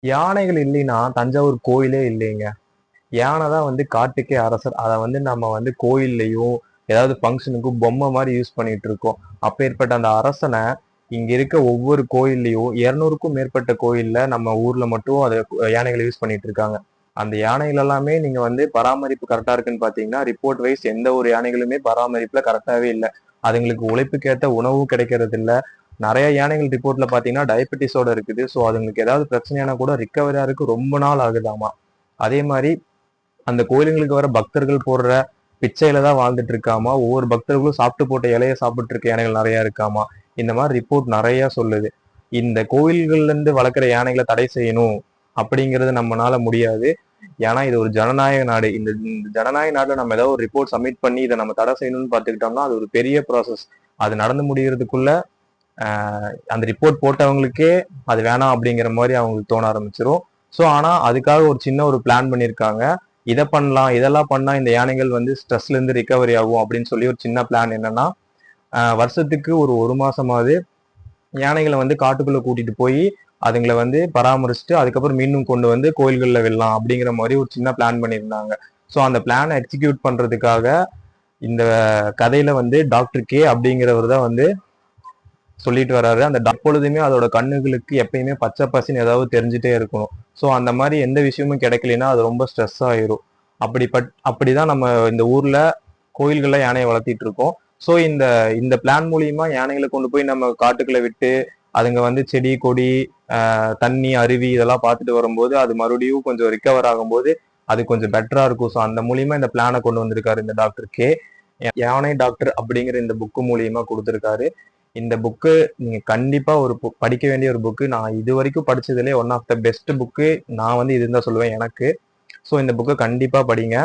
யானைகள் இல்லைன்னா தஞ்சாவூர் கோயிலே இல்லைங்க. யானை தான் வந்து காட்டுக்கே அரசர். அதை வந்து நம்ம வந்து கோயில்லையும் ஏதாவது ஃபங்க்ஷனுக்கும் பொம்மை மாதிரி யூஸ் பண்ணிட்டு இருக்கோம். அப்பேற்பட்ட அந்த அரசனை இங்க இருக்க ஒவ்வொரு கோயில்லையும் 200க்கும் மேற்பட்ட கோயில்ல நம்ம ஊர்ல மட்டும் அதை யானைகளை யூஸ் பண்ணிட்டு இருக்காங்க. அந்த யானைகள் எல்லாமே நீங்க வந்து பராமரிப்பு கரெக்டா இருக்குன்னு பாத்தீங்கன்னா, ரிப்போர்ட் வைஸ் எந்த ஒரு யானைகளுமே பராமரிப்புல கரெக்டாவே இல்லை. அதுங்களுக்கு உழைப்புக்கேத்த உணவும் கிடைக்கிறது இல்ல. நிறைய யானைகள் ரிப்போர்ட்ல பாத்தீங்கன்னா டயபெட்டிஸோட இருக்குது. ஸோ அதுங்களுக்கு ஏதாவது பிரச்சனையான கூட ரிக்கவரி ஆகிறதுக்கு ரொம்ப நாள் ஆகுதாமா. அதே மாதிரி அந்த கோயிலுங்களுக்கு வர பக்தர்கள் போடுற பிச்சையில தான் வாழ்ந்துட்டு இருக்காமா. ஒவ்வொரு பக்தர்களும் சாப்பிட்டு போட்ட இலைய சாப்பிட்டு இருக்க யானைகள் நிறைய இருக்காமா. இந்த மாதிரி ரிப்போர்ட் நிறைய சொல்லுது. இந்த கோயில்கள்ல இருந்து வளர்க்குற யானைகளை தடை செய்யணும் அப்படிங்கிறது நம்மளால முடியாது. ஏன்னா இது ஒரு ஜனநாயக நாடு. இந்த ஜனநாயக நாடுல நம்ம ஏதாவது ஒரு ரிப்போர்ட் சப்மிட் பண்ணி இதை நம்ம தடை செய்யணும்னு பார்த்துக்கிட்டோம்னா அது ஒரு பெரிய ப்ராசஸ். அது நடந்து முடிகிறதுக்குள்ள அந்த ரிப்போர்ட் போட்டவங்களுக்கே அது வேணாம் அப்படிங்கிற மாதிரி அவங்களுக்கு தோண ஆரம்பிச்சிரும். ஸோ ஆனா அதுக்காக ஒரு சின்ன ஒரு பிளான் பண்ணியிருக்காங்க. இதை பண்ணலாம், இதெல்லாம் பண்ணா இந்த யானைகள் வந்து ஸ்ட்ரெஸ்ல இருந்து ரிகவரி ஆகும் அப்படின்னு சொல்லி ஒரு சின்ன பிளான் என்னன்னா, வருஷத்துக்கு ஒரு மாசமாவது யானைகளை வந்து காட்டுக்குள்ள கூட்டிட்டு போய் அதுங்களை வந்து பராமரிச்சுட்டு அதுக்கப்புறம் மீண்டும் கொண்டு வந்து கோயில்கள்ல விடலாம் அப்படிங்கிற மாதிரி ஒரு சின்ன பிளான் பண்ணியிருந்தாங்க. ஸோ அந்த பிளானை எக்ஸிக்யூட் பண்றதுக்காக இந்த கதையில வந்து டாக்டர் கே அப்படிங்கிறவர் தான் வந்து சொல்லிட்டு வர்றாரு. அந்த எப்பொழுதுமே அதோட கண்ணுகளுக்கு எப்பயுமே பச்சை பசின்னு ஏதாவது தெரிஞ்சுட்டே இருக்கணும். ஸோ அந்த மாதிரி எந்த விஷயமும் கிடைக்கலன்னா அது ரொம்ப ஸ்ட்ரெஸ் ஆயிரும். அப்படிதான் நம்ம இந்த ஊர்ல கோயில்கள்ல யானையை வளர்த்திட்டு இருக்கோம். ஸோ இந்த இந்த பிளான் மூலியமா யானைகளை கொண்டு போய் நம்ம காட்டுக்குள்ள விட்டு அதுங்க வந்து செடி கொடி தண்ணி அருவி இதெல்லாம் பார்த்துட்டு வரும்போது அது மறுபடியும் கொஞ்சம் ரிகவர் ஆகும்போது அது கொஞ்சம் பெட்டரா இருக்கும். ஸோ அந்த மூலியமா இந்த பிளானை கொண்டு வந்திருக்காரு இந்த டாக்டர் கே. யானை டாக்டர் அப்படிங்கிற இந்த புக்கு மூலியமா கொடுத்திருக்காரு. இந்த புக்கு நீங்க கண்டிப்பா ஒரு படிக்க வேண்டிய ஒரு புக்கு. நான் இது வரைக்கும் படிச்சதுலேயே one of the best book நான் வந்து இதுதான் சொல்லுவேன் எனக்கு. ஸோ இந்த புக்கை கண்டிப்பா படிங்க.